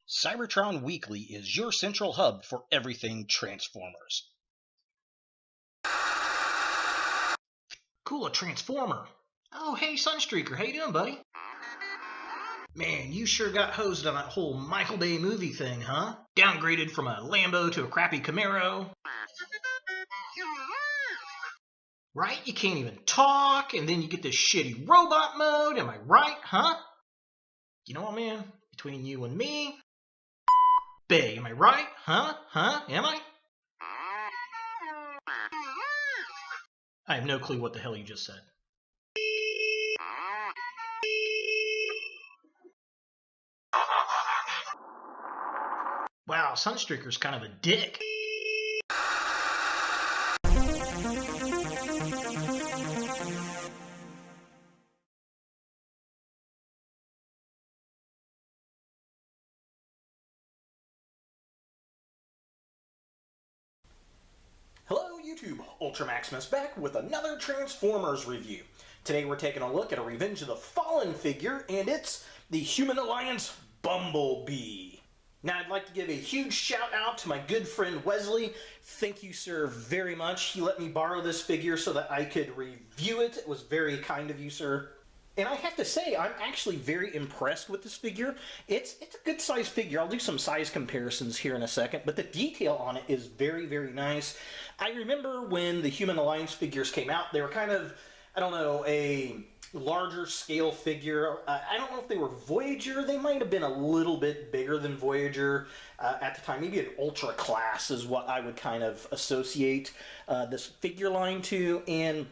Cybertron Weekly is your central hub for everything Transformers. Cool, a Transformer. Oh, hey, Sunstreaker, how you doing, buddy? Man, you sure got hosed on that whole Michael Bay movie thing, huh? Downgraded from a Lambo to a crappy Camaro. Right? You can't even talk, and then you get this shitty robot mode, am I right, huh? You know what, man? Between you and me, Bay, am I right? Huh? Am I? I have no clue what the hell you just said. Wow, Sunstreaker's kind of a dick. Hello YouTube, Ultra Maximus back with another Transformers review. Today we're taking a look at a Revenge of the Fallen figure, and it's the Human Alliance Bumblebee. Now I'd like to give a huge shout out to my good friend Wesley. Thank you, sir, very much. He let me borrow this figure so that I could review it. It was very kind of you, sir. And I have to say, I'm actually very impressed with this figure. It's a good size figure. I'll do some size comparisons here in a second, but the detail on it is very, very nice. I remember when the Human Alliance figures came out, they were kind of, I don't know, a larger scale figure. I don't know if they were Voyager. They might have been a little bit bigger than Voyager at the time. Maybe an Ultra class is what I would kind of associate this figure line to. And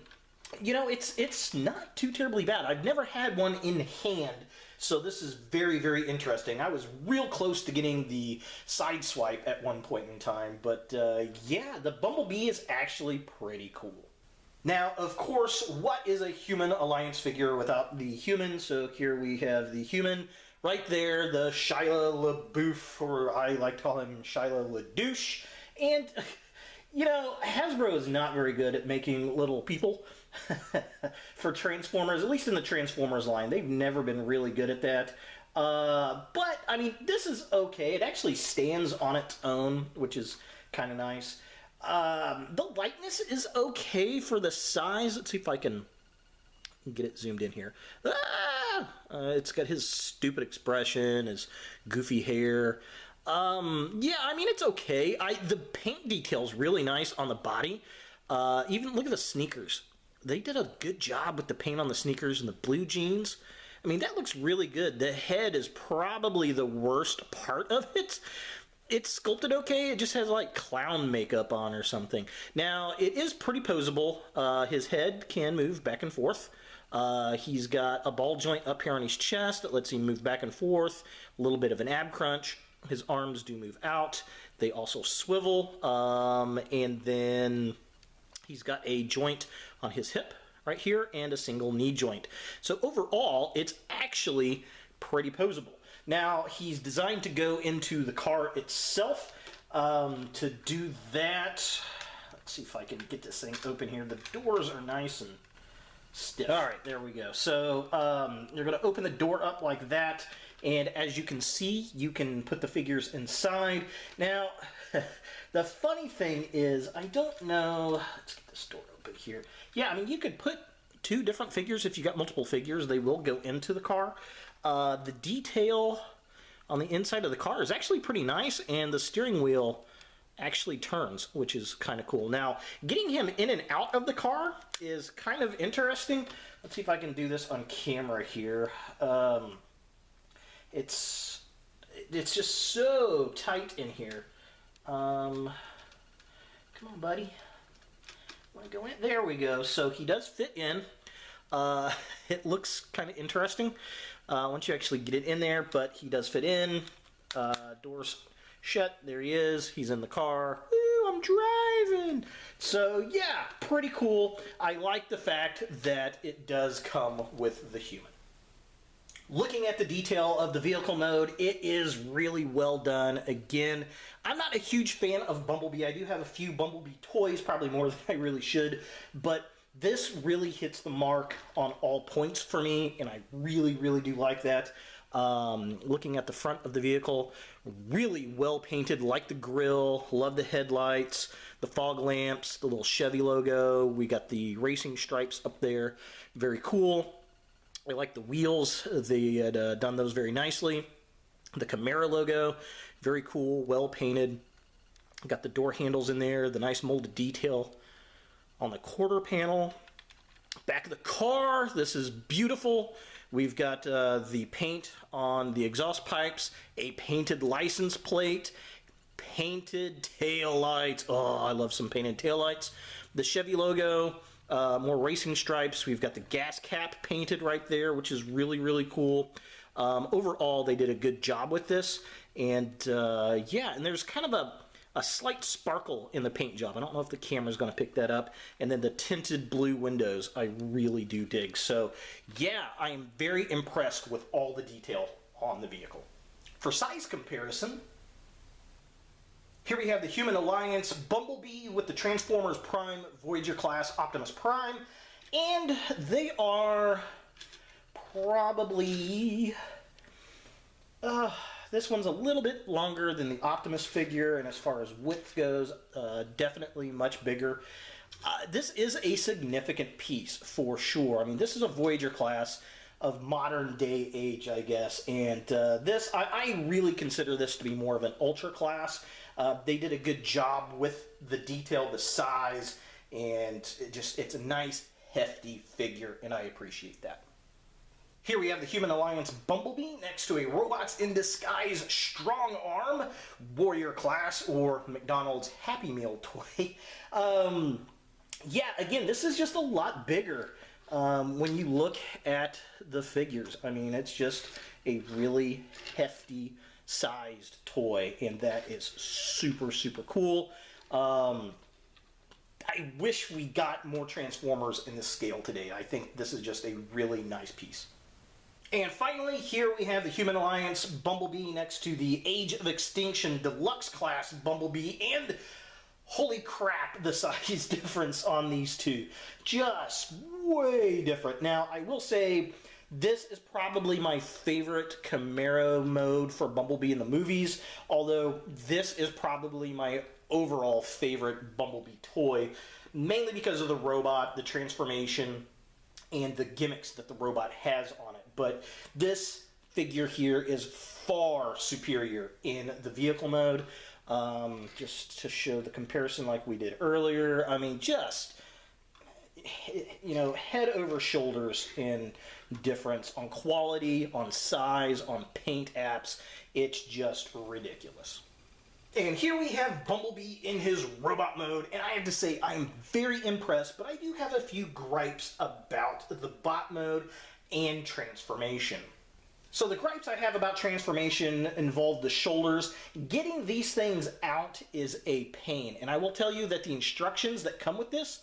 you know, it's not too terribly bad. I've never had one in hand, so this is very, very interesting. I was real close to getting the side swipe at one point in time, but yeah, the Bumblebee is actually pretty cool. Now, of course, what is a Human Alliance figure without the human? So here we have the human right there, the Shia LaBeouf, or I like to call him Shia LaDouche. And, you know, Hasbro is not very good at making little people for Transformers, at least in the Transformers line. They've never been really good at that. But, I mean, this is okay. It actually stands on its own, which is kind of nice. The lightness is okay for the size. Let's see if I can get it zoomed in here. It's got his stupid expression, his goofy hair. Yeah, I mean, it's okay. The paint detail's really nice on the body. Even look at the sneakers. They did a good job with the paint on the sneakers and the blue jeans. I mean, that looks really good. The head is probably the worst part of it. It's sculpted okay. It just has like clown makeup on or something. Now, it is pretty posable. His head can move back and forth. He's got a ball joint up here on his chest that lets him move back and forth. A little bit of an ab crunch. His arms do move out. They also swivel. And then he's got a joint on his hip right here and a single knee joint. So overall, it's actually pretty posable. Now, he's designed to go into the car itself. To do that, let's see if I can get this thing open here. The doors are nice and stiff. All right, there we go. So you're going to open the door up like that, and as you can see, you can put the figures inside. Now, the funny thing is, I don't know. Let's get this door open here. Yeah, I mean, you could put two different figures. If you got multiple figures, they will go into the car. The detail on the inside of the car is actually pretty nice, and the steering wheel actually turns, which is kind of cool. Now, getting him in and out of the car is kind of interesting. Let's see if I can do this on camera here. It's just so tight in here. Come on, buddy. Want to go in? There we go. So he does fit in. It looks kind of interesting once you actually get it in there, but he does fit in. Doors shut. There he is. He's in the car. Ooh, I'm driving. So yeah, pretty cool. I like the fact that it does come with the human. Looking at the detail of the vehicle mode, it is really well done. Again, I'm not a huge fan of Bumblebee. I do have a few Bumblebee toys, probably more than I really should, but this really hits the mark on all points for me, and I really, really do like that. Looking at the front of the vehicle, really well painted, like the grille, love the headlights, the fog lamps, the little Chevy logo. We got the racing stripes up there, very cool. I like the wheels, they had done those very nicely. The Camaro logo, very cool, well painted. Got the door handles in there, the nice molded detail on the quarter panel. Back of the car, this is beautiful. We've got the paint on the exhaust pipes, a painted license plate, painted tail lights. Oh, I love some painted tail lights. The Chevy logo, more racing stripes. We've got the gas cap painted right there, which is really, really cool. Overall, they did a good job with this. And yeah, and there's kind of a slight sparkle in the paint job. I don't know if the camera's going to pick that up. And then the tinted blue windows, I really do dig. So yeah, I am very impressed with all the detail on the vehicle. For size comparison, here we have the Human Alliance Bumblebee with the Transformers Prime Voyager class Optimus Prime. And they are probably... this one's a little bit longer than the Optimus figure, and as far as width goes, definitely much bigger. This is a significant piece for sure. I mean, this is a Voyager class of modern day age, I guess, and this, I really consider this to be more of an ultra class. They did a good job with the detail, the size, and it's a nice, hefty figure, and I appreciate that. Here we have the Human Alliance Bumblebee next to a Robots in Disguise Strong Arm Warrior class, or McDonald's Happy Meal toy. Yeah, again, this is just a lot bigger when you look at the figures. I mean, it's just a really hefty sized toy, and that is super, super cool. I wish we got more Transformers in this scale today. I think this is just a really nice piece. And finally, here we have the Human Alliance Bumblebee next to the Age of Extinction Deluxe Class Bumblebee, and holy crap, the size difference on these two. Just way different. Now, I will say, this is probably my favorite Camaro mode for Bumblebee in the movies, although this is probably my overall favorite Bumblebee toy, mainly because of the robot, the transformation, and the gimmicks that the robot has on it. But this figure here is far superior in the vehicle mode. Just to show the comparison like we did earlier, I mean, just, you know, head over shoulders in difference on quality, on size, on paint apps. It's just ridiculous. And here we have Bumblebee in his robot mode, and I have to say I'm very impressed, but I do have a few gripes about the bot mode and transformation. So the gripes I have about transformation involve the shoulders. Getting these things out is a pain, and I will tell you that the instructions that come with this,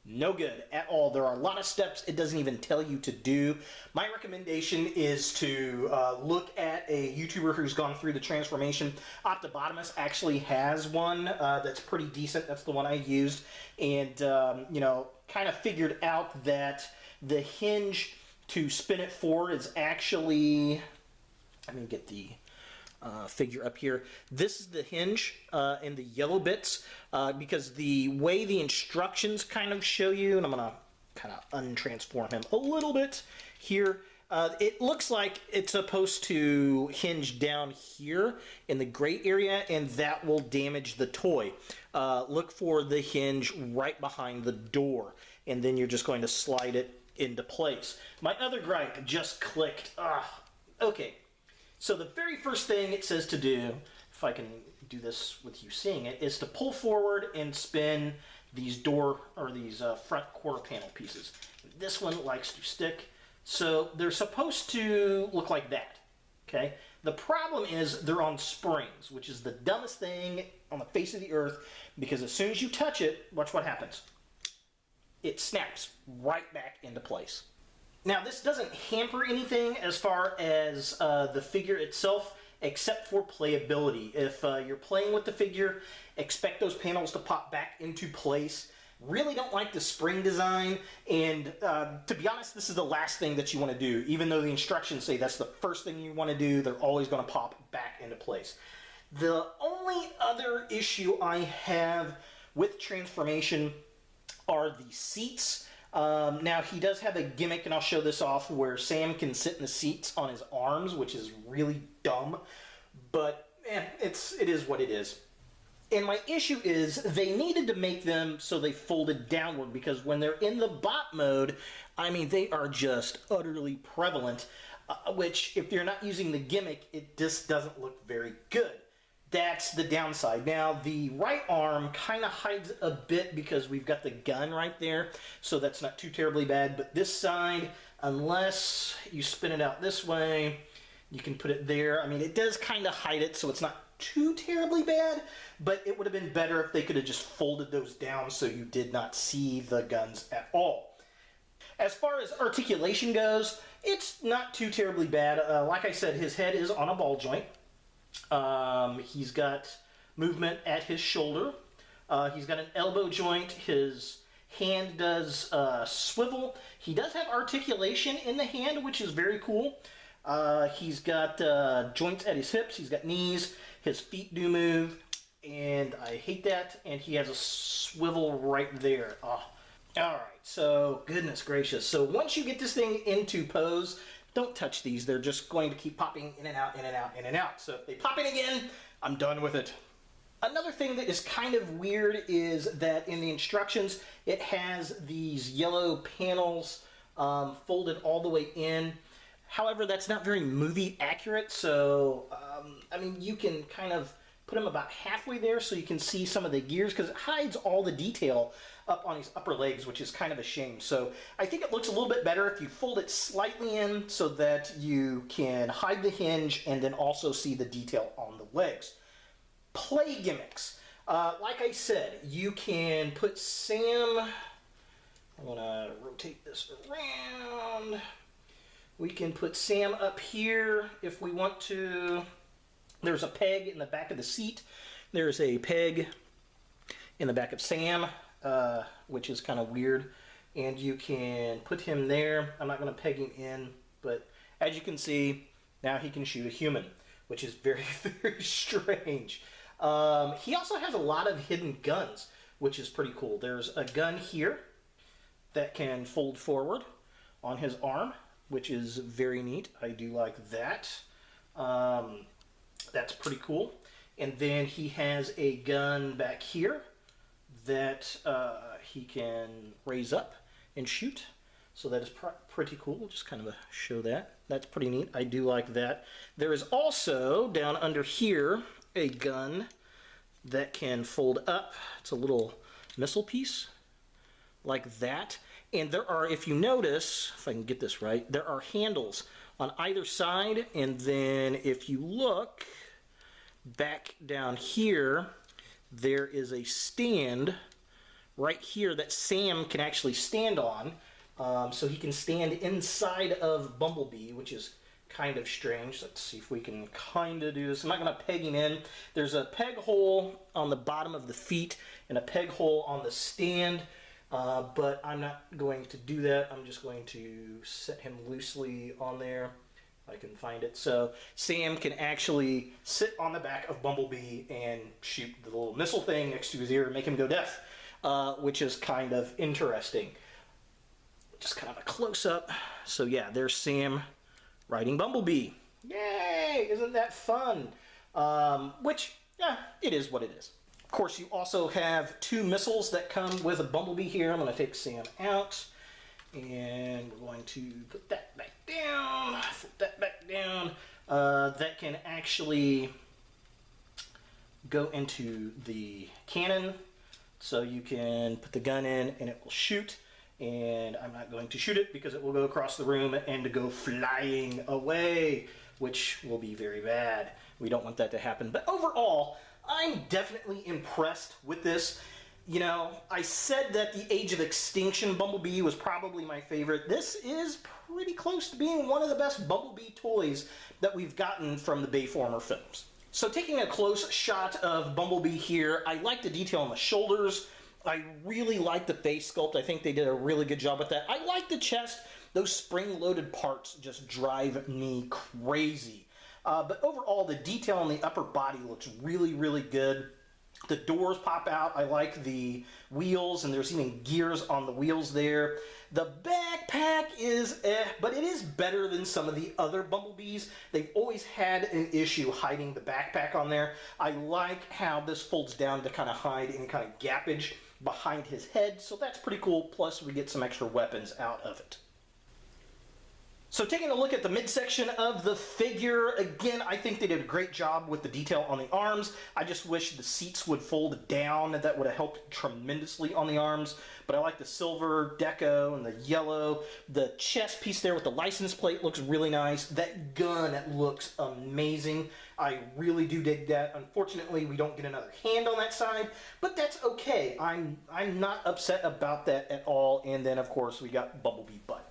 no good at all. There are a lot of steps it doesn't even tell you to do. My recommendation is to look at a YouTuber who's gone through the transformation. Optibotimus actually has one that's pretty decent. That's the one I used, and you know, kind of figured out that the hinge to spin it forward is actually, let me get the figure up here. This is the hinge and the yellow bits, because the way the instructions kind of show you, and I'm going to kind of untransform him a little bit here, it looks like it's supposed to hinge down here in the gray area, and that will damage the toy. Look for the hinge right behind the door, and then you're just going to slide it into place. My other gripe just clicked. Okay, so the very first thing it says to do, if I can do this with you seeing it, is to pull forward and spin these door or these front quarter panel pieces. This one likes to stick, so they're supposed to look like that. Okay, the problem is they're on springs, which is the dumbest thing on the face of the earth, because as soon as you touch it, watch what happens. It snaps right back into place. Now, this doesn't hamper anything as far as the figure itself, except for playability. If you're playing with the figure, expect those panels to pop back into place. Really don't like the spring design, and to be honest, this is the last thing that you want to do. Even though the instructions say that's the first thing you want to do, they're always going to pop back into place. The only other issue I have with transformation are the seats. Now, he does have a gimmick, and I'll show this off, where Sam can sit in the seats on his arms, which is really dumb, but it is what it is. And my issue is they needed to make them so they folded downward, because when they're in the bot mode, I mean, they are just utterly prevalent, which if you're not using the gimmick, it just doesn't look very good. That's the downside. Now, the right arm kind of hides a bit because we've got the gun right there, so that's not too terribly bad. But this side, unless you spin it out this way, you can put it there. I mean, it does kind of hide it, so it's not too terribly bad, but it would have been better if they could have just folded those down so you did not see the guns at all. As far as articulation goes, it's not too terribly bad. Like I said, his head is on a ball joint. He's got movement at his shoulder. He's got an elbow joint. His hand does swivel. He does have articulation in the hand, which is very cool. He's got joints at his hips. He's got knees. His feet do move, and I hate that. And he has a swivel right there. Oh. All right, so goodness gracious. So once you get this thing into pose, don't touch these. They're just going to keep popping in and out, in and out, in and out. So if they pop in again, I'm done with it. Another thing that is kind of weird is that in the instructions, it has these yellow panels folded all the way in. However, that's not very movie accurate, so, I mean, you can kind of put them about halfway there so you can see some of the gears, because it hides all the detail up on his upper legs, which is kind of a shame. So I think it looks a little bit better if you fold it slightly in so that you can hide the hinge and then also see the detail on the legs. Play gimmicks. Like I said, you can put Sam... I'm going to rotate this around... We can put Sam up here if we want to. There's a peg in the back of the seat. There's a peg in the back of Sam, which is kind of weird. And you can put him there. I'm not going to peg him in, but as you can see, now he can shoot a human, which is very, very strange. He also has a lot of hidden guns, which is pretty cool. There's a gun here that can fold forward on his arm, which is very neat. I do like that. That's pretty cool. And then he has a gun back here that he can raise up and shoot. So that is pretty cool. Just kind of show that. That's pretty neat. I do like that. There is also, down under here, a gun that can fold up. It's a little missile piece like that. And there are, if you notice, if I can get this right, there are handles on either side. And then if you look back down here, there is a stand right here that Sam can actually stand on. So he can stand inside of Bumblebee, which is kind of strange. Let's see if we can kind of do this. I'm not going to peg him in. There's a peg hole on the bottom of the feet and a peg hole on the stand. But I'm not going to do that. I'm just going to set him loosely on there. If I can find it. So Sam can actually sit on the back of Bumblebee and shoot the little missile thing next to his ear and make him go deaf, which is kind of interesting. Just kind of a close-up. So yeah, there's Sam riding Bumblebee. Yay! Isn't that fun? Which, yeah, it is what it is. Of course, you also have two missiles that come with a Bumblebee here. I'm going to take Sam out, and we're going to put that back down, flip that back down. That can actually go into the cannon, so you can put the gun in, and it will shoot. And I'm not going to shoot it because it will go across the room and go flying away, which will be very bad. We don't want that to happen. But overall, I'm definitely impressed with this. You know, I said that the Age of Extinction Bumblebee was probably my favorite. This is pretty close to being one of the best Bumblebee toys that we've gotten from the Bayformer films. So taking a close shot of Bumblebee here, I like the detail on the shoulders. I really like the face sculpt. I think they did a really good job with that. I like the chest. Those spring-loaded parts just drive me crazy. But overall, the detail on the upper body looks really, really good. The doors pop out. I like the wheels, and there's even gears on the wheels there. The backpack is but it is better than some of the other Bumblebees. They've always had an issue hiding the backpack on there. I like how this folds down to kind of hide any kind of gappage behind his head, so that's pretty cool. Plus, we get some extra weapons out of it. So taking a look at the midsection of the figure, again, I think they did a great job with the detail on the arms. I just wish the seats would fold down. That would have helped tremendously on the arms. But I like the silver deco and the yellow. The chest piece there with the license plate looks really nice. That gun looks amazing. I really do dig that. Unfortunately, we don't get another hand on that side, but that's okay. I'm not upset about that at all. And then, of course, we got Bumblebee butt.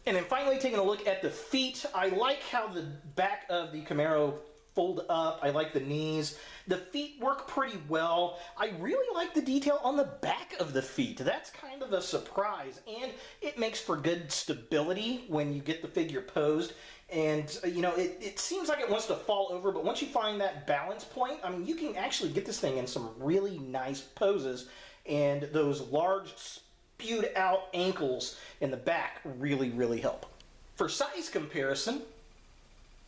And then finally, taking a look at the feet, I like how the back of the Camaro fold up. I like the knees. The feet work pretty well. I really like the detail on the back of the feet. That's kind of a surprise, and it makes for good stability when you get the figure posed. And, you know, it seems like it wants to fall over, but once you find that balance point, I mean, you can actually get this thing in some really nice poses, and those large spewed out ankles in the back really, really help. For size comparison,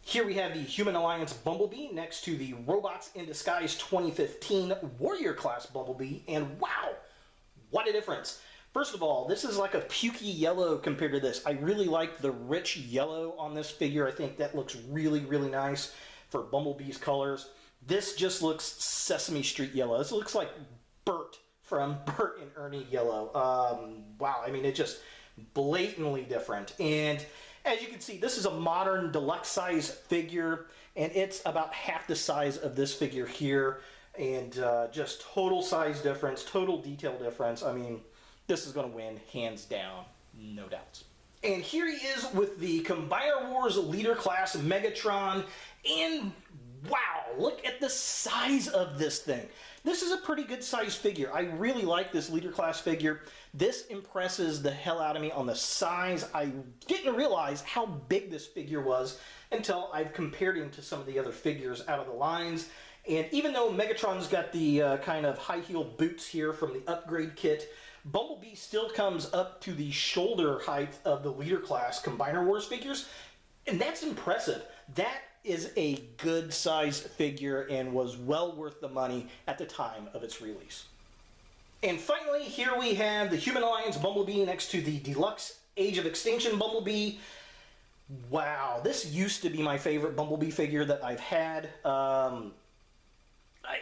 here we have the Human Alliance Bumblebee next to the Robots in Disguise 2015 Warrior Class Bumblebee, and wow, what a difference. First of all, this is like a pukey yellow compared to this. I really like the rich yellow on this figure. I think that looks really, really nice for Bumblebee's colors. This just looks Sesame Street yellow. This looks like Bert from Bert and Ernie yellow. Wow, I mean, it's just blatantly different. And as you can see, this is a modern deluxe size figure, and it's about half the size of this figure here. And just total size difference, total detail difference. I mean, this is going to win, hands down, no doubts. And here he is with the Combiner Wars Leader Class Megatron, and wow, look at the size of this thing. This is a pretty good size figure. I really like this Leader Class figure. This impresses the hell out of me on the size. I didn't realize how big this figure was until I've compared him to some of the other figures out of the lines. And even though Megatron's got the kind of high heel boots here from the upgrade kit, Bumblebee still comes up to the shoulder height of the Leader Class Combiner Wars figures, and that's impressive. That is a good sized figure and was well worth the money at the time of its release. And finally, here we have the Human Alliance Bumblebee next to the Deluxe Age of Extinction Bumblebee. Wow, this used to be my favorite Bumblebee figure that I've had.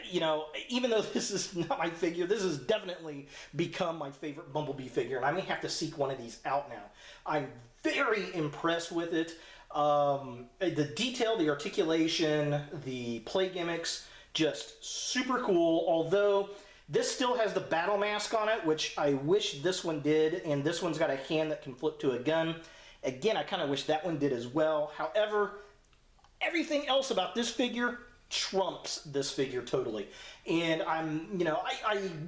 You know, even though this is not my figure, this has definitely become my favorite Bumblebee figure, and I may have to seek one of these out now. I'm very impressed with it. The detail, the articulation, the play gimmicks, just super cool. Although this still has the battle mask on it, which I wish this one did, and this one's got a hand that can flip to a gun. Again, I kind of wish that one did as well. However, everything else about this figure trumps this figure totally. And I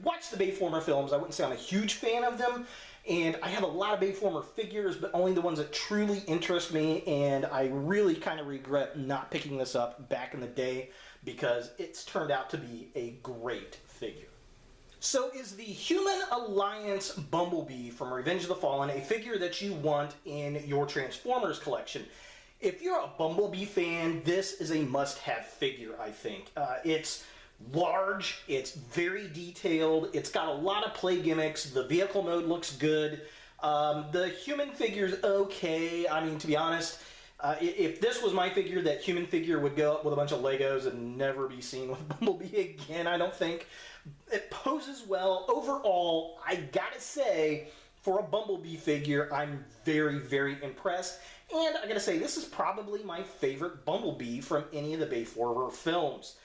watch the Bayformer films. I wouldn't say I'm a huge fan of them, and I have a lot of Bayformer figures, but only the ones that truly interest me, and I really kind of regret not picking this up back in the day because it's turned out to be a great figure. So is the Human Alliance Bumblebee from Revenge of the Fallen a figure that you want in your Transformers collection? If you're a Bumblebee fan, this is a must-have figure, I think. It's large, it's very detailed, it's got a lot of play gimmicks, the vehicle mode looks good, the human figure's okay. I mean, to be honest, if this was my figure, that human figure would go up with a bunch of Legos and never be seen with Bumblebee again, I don't think. It poses well. Overall, I gotta say, for a Bumblebee figure, I'm very, very impressed. And I gotta say, this is probably my favorite Bumblebee from any of the Bayformer films.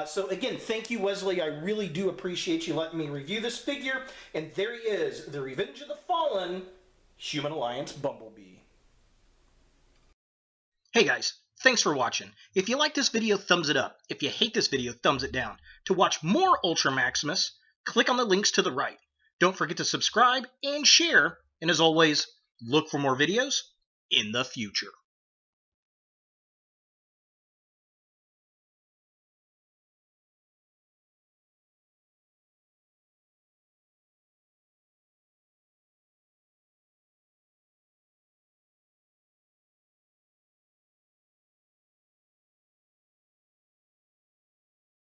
So again, thank you, Wesley. I really do appreciate you letting me review this figure. And there he is, the Revenge of the Fallen Human Alliance Bumblebee. Hey guys, thanks for watching. If you like this video, thumbs it up. If you hate this video, thumbs it down. To watch more Ultra Maximus, click on the links to the right. Don't forget to subscribe and share, and as always, look for more videos in the future.